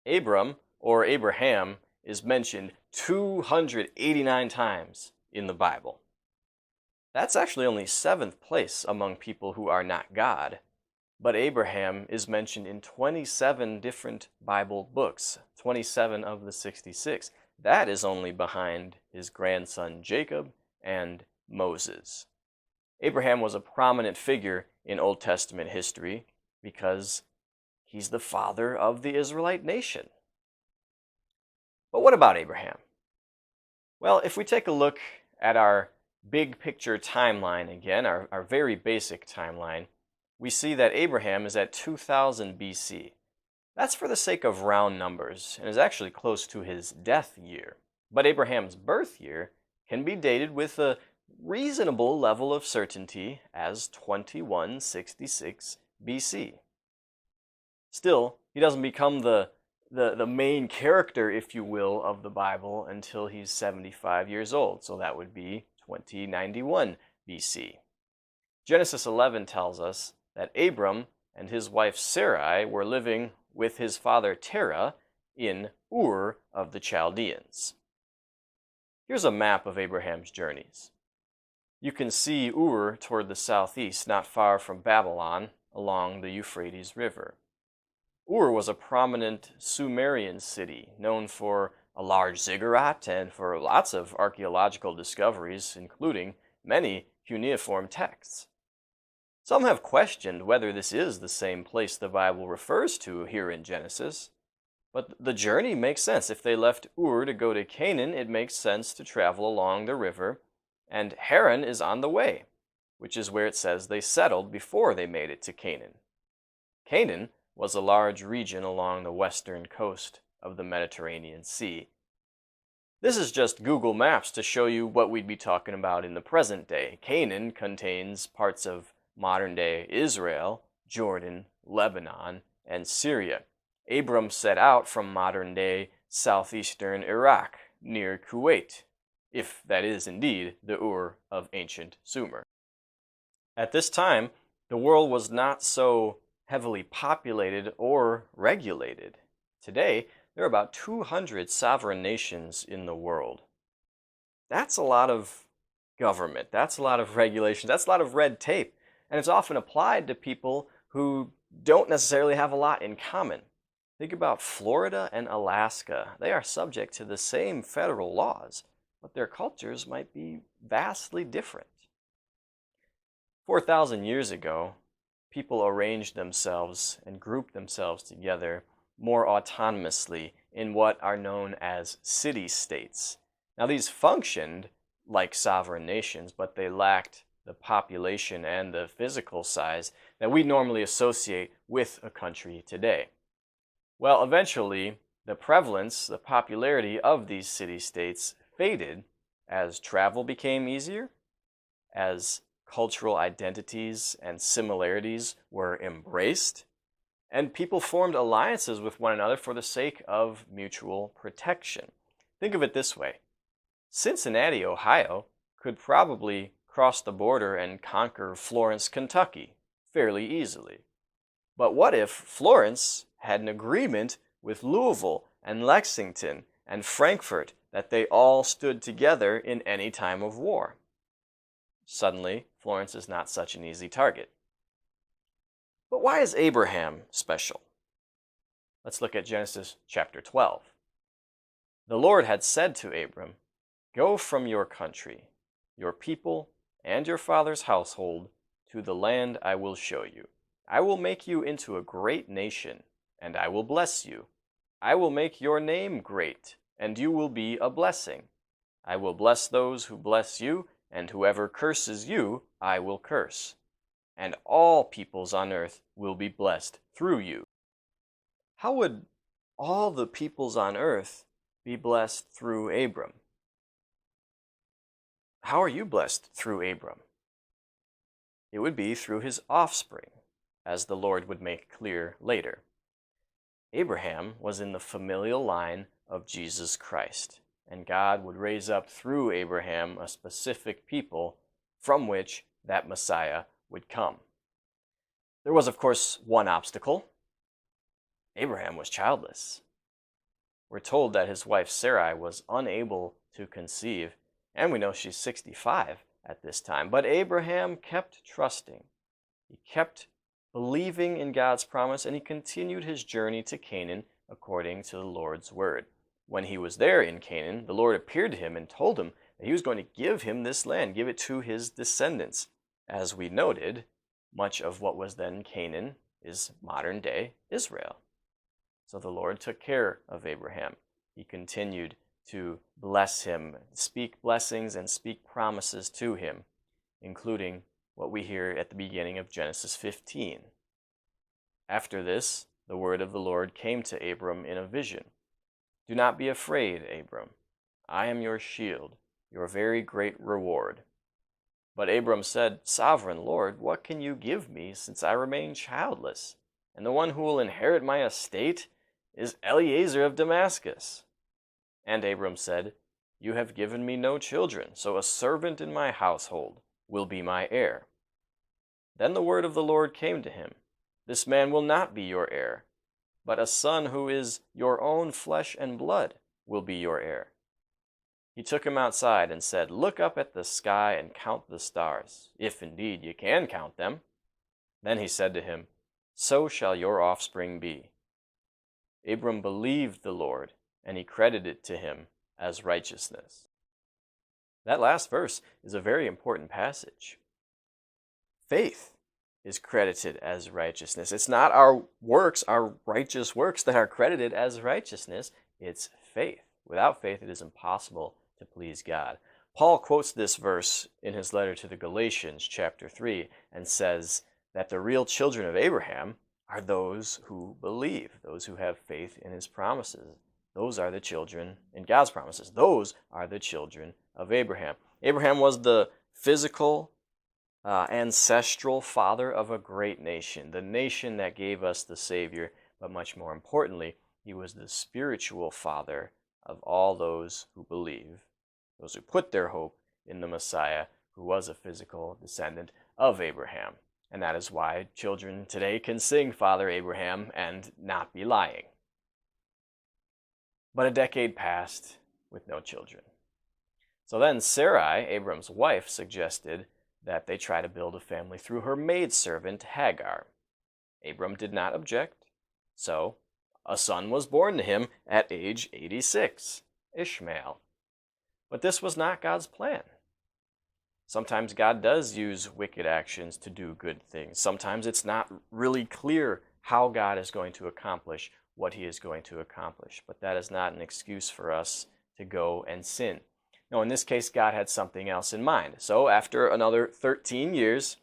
Abram, or Abraham, is mentioned 289 times in the Bible. That's actually only seventh place among people who are not God, but Abraham is mentioned in 27 different Bible books, 27 of the 66. That is only behind his grandson Jacob and Moses. Abraham was a prominent figure in Old Testament history because he's the father of the Israelite nation. But what about Abraham? Well, if we take a look at our big picture timeline again, our very basic timeline, we see that Abraham is at 2000 BC. That's for the sake of round numbers and is actually close to his death year. But Abraham's birth year can be dated with a reasonable level of certainty as 2166 BC. Still, he doesn't become the main character, if you will, of the Bible until he's 75 years old. So that would be 2091 BC. Genesis 11 tells us that Abram and his wife Sarai were living with his father Terah in Ur of the Chaldeans. Here's a map of Abraham's journeys. You can see Ur toward the southeast, not far from Babylon, along the Euphrates River. Ur was a prominent Sumerian city, known for a large ziggurat and for lots of archaeological discoveries, including many cuneiform texts. Some have questioned whether this is the same place the Bible refers to here in Genesis, but the journey makes sense. If they left Ur to go to Canaan, it makes sense to travel along the river, and Haran is on the way, which is where it says they settled before they made it to Canaan. Canaan was a large region along the western coast of the Mediterranean Sea. This is just Google Maps to show you what we'd be talking about in the present day. Canaan contains parts of modern-day Israel, Jordan, Lebanon, and Syria. Abram set out from modern-day southeastern Iraq, near Kuwait, if that is indeed the Ur of ancient Sumer. At this time, the world was not so heavily populated or regulated. Today, there are about 200 sovereign nations in the world. That's a lot of government. That's a lot of regulation. That's a lot of red tape. And it's often applied to people who don't necessarily have a lot in common. Think about Florida and Alaska. They are subject to the same federal laws, but their cultures might be vastly different. 4,000 years ago, people arranged themselves and grouped themselves together more autonomously in what are known as city-states. Now, these functioned like sovereign nations, but they lacked the population and the physical size that we normally associate with a country today. Well, eventually, the prevalence, the popularity of these city-states faded as travel became easier, as cultural identities and similarities were embraced, and people formed alliances with one another for the sake of mutual protection. Think of it this way. Cincinnati, Ohio, could probably cross the border and conquer Florence, Kentucky, fairly easily. But what if Florence had an agreement with Louisville and Lexington and Frankfurt that they all stood together in any time of war? Suddenly, Florence is not such an easy target. But why is Abraham special? Let's look at Genesis chapter 12. The Lord had said to Abram, "Go from your country, your people, and your father's household to the land I will show you. I will make you into a great nation, and I will bless you. I will make your name great, and you will be a blessing. I will bless those who bless you, and whoever curses you, I will curse. And all peoples on earth will be blessed through you." How would all the peoples on earth be blessed through Abram? How are you blessed through Abram? It would be through his offspring, as the Lord would make clear later. Abraham was in the familial line of Jesus Christ, and God would raise up through Abraham a specific people from which that Messiah would come. There was, of course, one obstacle. Abraham was childless. We're told that his wife Sarai was unable to conceive, and we know she's 65 at this time. But Abraham kept trusting. He kept believing in God's promise, and he continued his journey to Canaan according to the Lord's word. When he was there in Canaan, the Lord appeared to him and told him that he was going to give him this land, give it to his descendants. As we noted, much of what was then Canaan is modern-day Israel. So the Lord took care of Abraham. He continued to bless him, speak blessings and speak promises to him, including what we hear at the beginning of Genesis 15. After this, the word of the Lord came to Abram in a vision. "Do not be afraid, Abram. I am your shield, your very great reward." But Abram said, "Sovereign Lord, what can you give me since I remain childless? And the one who will inherit my estate is Eliezer of Damascus." And Abram said, "You have given me no children, so a servant in my household will be my heir." Then the word of the Lord came to him, "This man will not be your heir, but a son who is your own flesh and blood will be your heir." He took him outside and said, "Look up at the sky and count the stars, if indeed you can count them." Then he said to him, "So shall your offspring be." Abram believed the Lord, and he credited it to him as righteousness. That last verse is a very important passage. Faith is credited as righteousness. It's not our works, our righteous works, that are credited as righteousness. It's faith. Without faith, it is impossible to please God. Paul quotes this verse in his letter to the Galatians, chapter 3, and says that the real children of Abraham are those who believe, those who have faith in his promises. Those are the children in God's promises. Those are the children of Abraham. Abraham was the physical, ancestral father of a great nation, the nation that gave us the Savior, but much more importantly, he was the spiritual father of all those who believe, those who put their hope in the Messiah, who was a physical descendant of Abraham. And that is why children today can sing Father Abraham and not be lying. But a decade passed with no children. So then Sarai, Abram's wife, suggested that they try to build a family through her maidservant Hagar. Abram did not object, so a son was born to him at age 86, Ishmael. But this was not God's plan. Sometimes God does use wicked actions to do good things. Sometimes it's not really clear how God is going to accomplish what he is going to accomplish. But that is not an excuse for us to go and sin. No, in this case, God had something else in mind. So after another 13 years,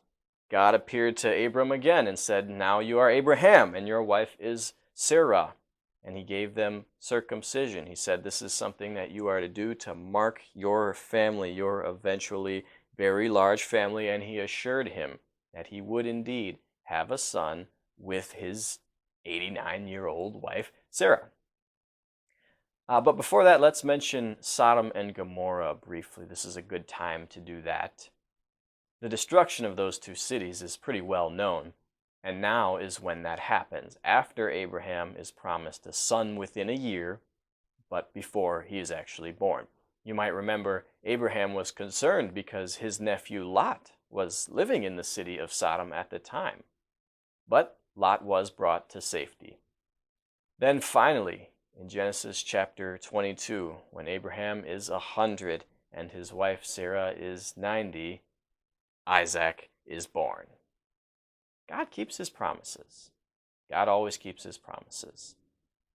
God appeared to Abram again and said, "Now you are Abraham, and your wife is Sarah." And he gave them circumcision. He said, "This is something that you are to do to mark your family, your eventually very large family." And he assured him that he would indeed have a son with his 89-year-old wife, Sarah. But before that, let's mention Sodom and Gomorrah briefly. This is a good time to do that. The destruction of those two cities is pretty well known, and now is when that happens, after Abraham is promised a son within a year, but before he is actually born. You might remember Abraham was concerned because his nephew Lot was living in the city of Sodom at the time. But Lot was brought to safety. Then finally, in Genesis chapter 22, when Abraham is 100 and his wife Sarah is 90, Isaac is born. God keeps his promises. God always keeps his promises.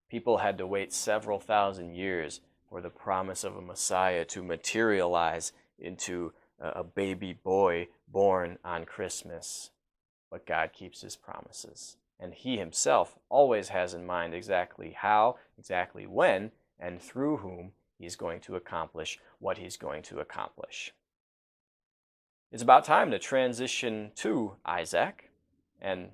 People had to wait several thousand years for the promise of a Messiah to materialize into a baby boy born on Christmas. But God keeps his promises. And he himself always has in mind exactly how, exactly when, and through whom he's going to accomplish what he's going to accomplish. It's about time to transition to Isaac. And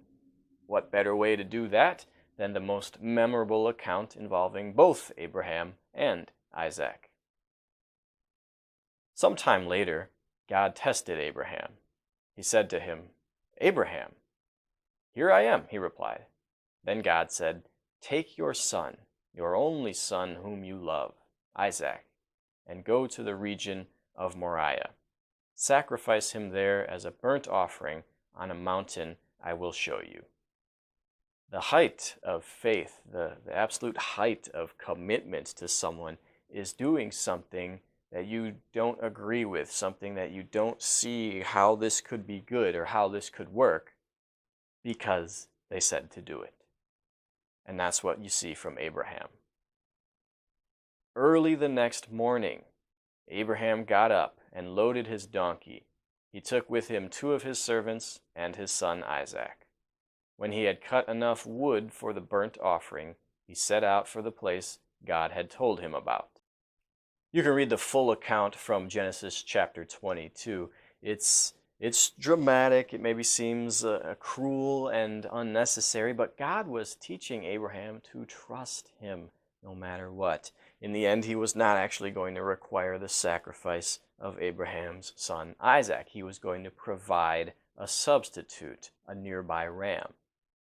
what better way to do that than the most memorable account involving both Abraham and Isaac. Sometime later, God tested Abraham. He said to him, "Abraham." "Here I am," he replied. Then God said, "Take your son, your only son whom you love, Isaac, and go to the region of Moriah. Sacrifice him there as a burnt offering on a mountain I will show you." The height of faith, the absolute height of commitment to someone, is doing something that you don't agree with, something that you don't see how this could be good or how this could work, because they said to do it. And that's what you see from Abraham. Early the next morning, Abraham got up and loaded his donkey. He took with him 2 of his servants and his son Isaac. When he had cut enough wood for the burnt offering, he set out for the place God had told him about. You can read the full account from Genesis chapter 22. It's dramatic. It maybe seems cruel and unnecessary, but God was teaching Abraham to trust him no matter what. In the end, he was not actually going to require the sacrifice of Abraham's son Isaac. He was going to provide a substitute, a nearby ram,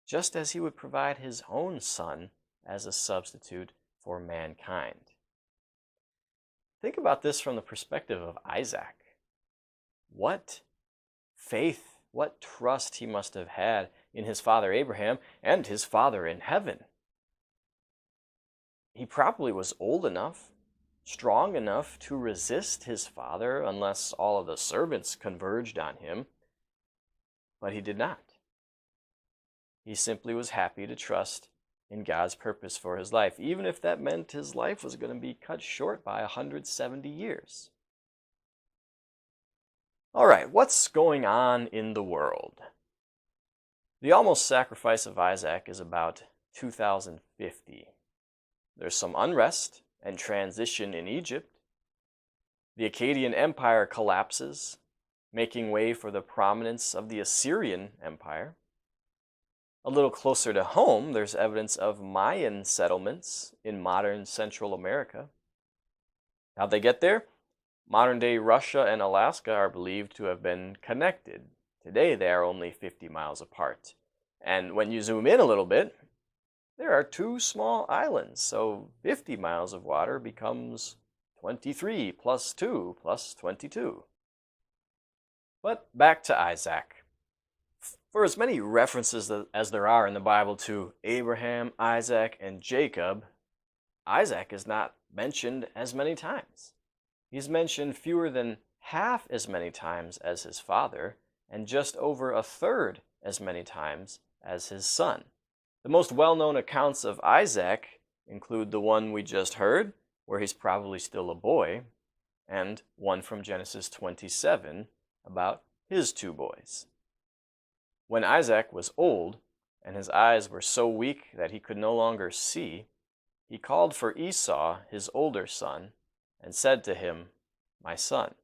just as he would provide his own son as a substitute for mankind. Think about this from the perspective of Isaac. What faith, what trust he must have had in his father Abraham and his Father in heaven. He probably was old enough, strong enough to resist his father unless all of the servants converged on him, but he did not. He simply was happy to trust in God's purpose for his life, even if that meant his life was going to be cut short by 170 years. All right, what's going on in the world? The almost sacrifice of Isaac is about 2050. There's some unrest and transition in Egypt. The Akkadian Empire collapses, making way for the prominence of the Assyrian Empire. A little closer to home, there's evidence of Mayan settlements in modern Central America. How'd they get there? Modern-day Russia and Alaska are believed to have been connected. Today, they are only 50 miles apart. And when you zoom in a little bit, there are 2 small islands, so 50 miles of water becomes 23 plus 2 plus 22. But back to Isaac. For as many references as there are in the Bible to Abraham, Isaac, and Jacob, Isaac is not mentioned as many times. He's mentioned fewer than half as many times as his father, and just over a third as many times as his son. The most well-known accounts of Isaac include the one we just heard, where he's probably still a boy, and one from Genesis 27 about his 2 boys. When Isaac was old, and his eyes were so weak that he could no longer see, he called for Esau, his older son, and said to him, "My son."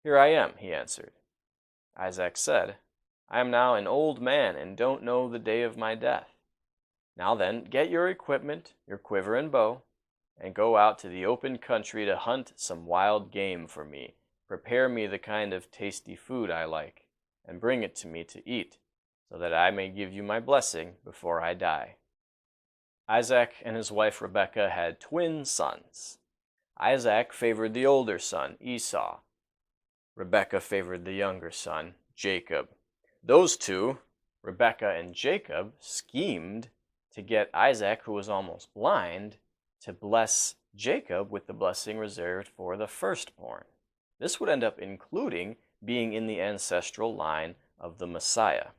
"Here I am," he answered. Isaac said, "I am now an old man and don't know the day of my death. Now then, get your equipment, your quiver and bow, and go out to the open country to hunt some wild game for me. Prepare me the kind of tasty food I like, and bring it to me to eat, so that I may give you my blessing before I die." Isaac and his wife Rebekah had twin sons. Isaac favored the older son, Esau. Rebekah favored the younger son, Jacob. Those 2, Rebekah and Jacob, schemed to get Isaac, who was almost blind, to bless Jacob with the blessing reserved for the firstborn. This would end up including being in the ancestral line of the Messiah.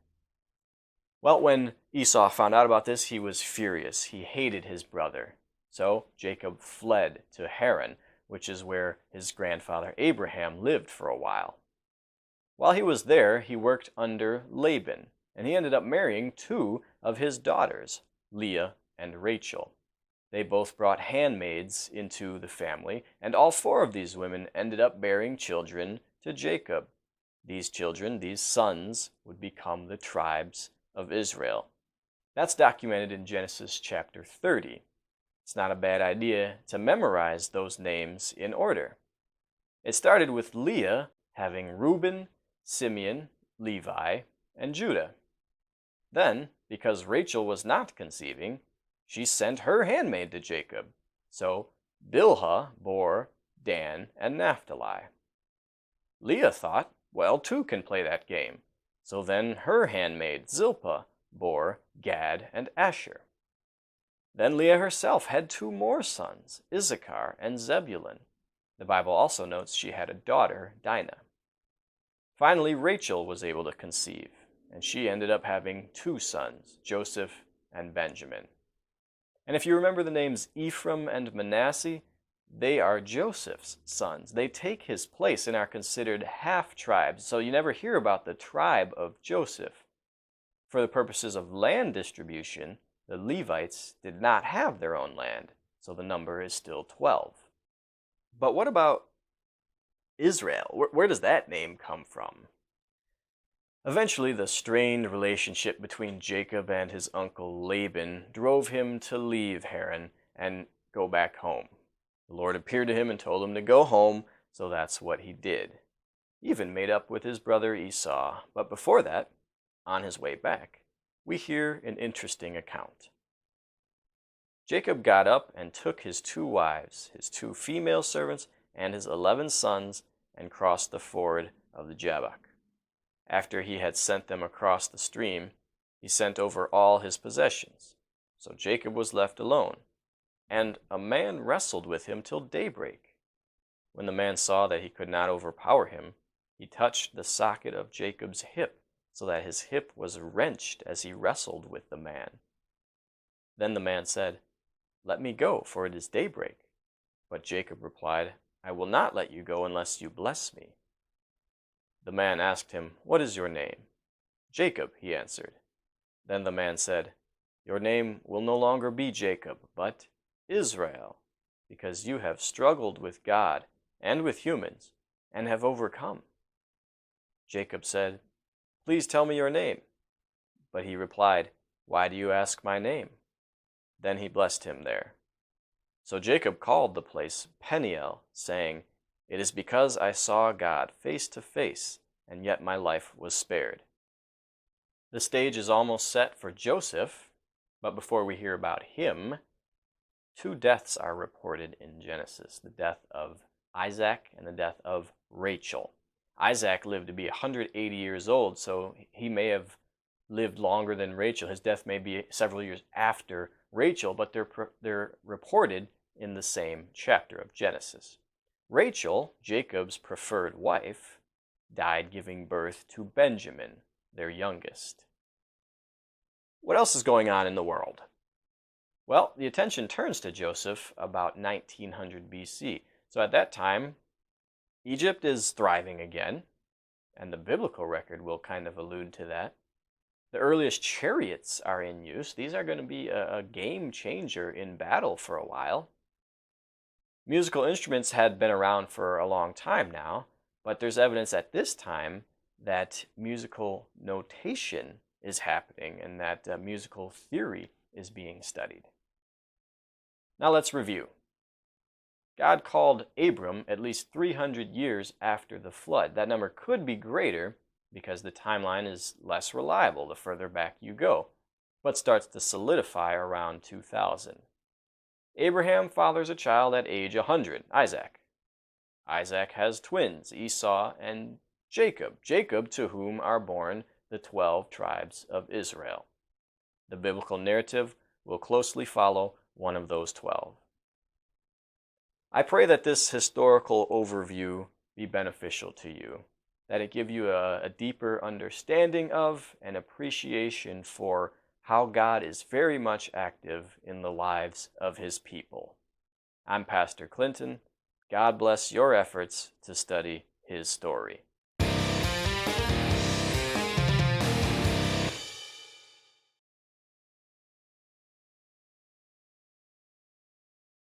Well, when Esau found out about this, he was furious. He hated his brother. So Jacob fled to Haran, which is where his grandfather Abraham lived for a while. While he was there, he worked under Laban, and he ended up marrying 2 of his daughters, Leah and Rachel. They both brought handmaids into the family, and all 4 of these women ended up bearing children to Jacob. These children, these sons, would become the tribes of Israel. That's documented in Genesis chapter 30. It's not a bad idea to memorize those names in order. It started with Leah having Reuben, Simeon, Levi, and Judah. Then, because Rachel was not conceiving, she sent her handmaid to Jacob. So Bilhah bore Dan and Naphtali. Leah thought, well, two can play that game. So then her handmaid Zilpah bore Gad and Asher. Then Leah herself had two more sons, Issachar and Zebulun. The Bible also notes she had a daughter, Dinah. Finally, Rachel was able to conceive, and she ended up having two sons, Joseph and Benjamin. And if you remember the names Ephraim and Manasseh, they are Joseph's sons. They take his place and are considered half-tribes, so you never hear about the tribe of Joseph. For the purposes of land distribution, the Levites did not have their own land, so the number is still 12. But what about Israel? Where does that name come from? Eventually, the strained relationship between Jacob and his uncle Laban drove him to leave Haran and go back home. The Lord appeared to him and told him to go home, so that's what he did. He even made up with his brother Esau, but before that, on his way back, we hear an interesting account. Jacob got up and took his 2 wives, his 2 female servants, and his 11 sons, and crossed the ford of the Jabbok. After he had sent them across the stream, he sent over all his possessions. So Jacob was left alone, and a man wrestled with him till daybreak. When the man saw that he could not overpower him, he touched the socket of Jacob's hip, so that his hip was wrenched as he wrestled with the man. Then the man said, "Let me go, for it is daybreak." But Jacob replied, "I will not let you go unless you bless me." The man asked him, "What is your name?" "Jacob," he answered. Then the man said, "Your name will no longer be Jacob, but Israel, because you have struggled with God and with humans, and have overcome." Jacob said, "Please tell me your name." But he replied, "Why do you ask my name?" Then he blessed him there. So Jacob called the place Peniel, saying, "It is because I saw God face to face, and yet my life was spared." The stage is almost set for Joseph, but before we hear about him, 2 deaths are reported in Genesis, the death of Isaac and the death of Rachel. Isaac lived to be 180 years old, so he may have lived longer than Rachel. His death may be several years after Rachel, but they're reported in the same chapter of Genesis. Rachel, Jacob's preferred wife, died giving birth to Benjamin, their youngest. What else is going on in the world? Well, the attention turns to Joseph about 1900 BC. So at that time, Egypt is thriving again, and the biblical record will kind of allude to that. The earliest chariots are in use. These are going to be a game changer in battle for a while. Musical instruments had been around for a long time now, but there's evidence at this time that musical notation is happening and that musical theory is being studied. Now let's review. God called Abram at least 300 years after the flood. That number could be greater because the timeline is less reliable the further back you go, but starts to solidify around 2000. Abraham fathers a child at age 100, Isaac. Isaac has twins, Esau and Jacob, to whom are born the 12 tribes of Israel. The biblical narrative will closely follow one of those 12. I pray that this historical overview be beneficial to you, that it give you a deeper understanding of and appreciation for how God is very much active in the lives of His people. I'm Pastor Clinton. God bless your efforts to study His story.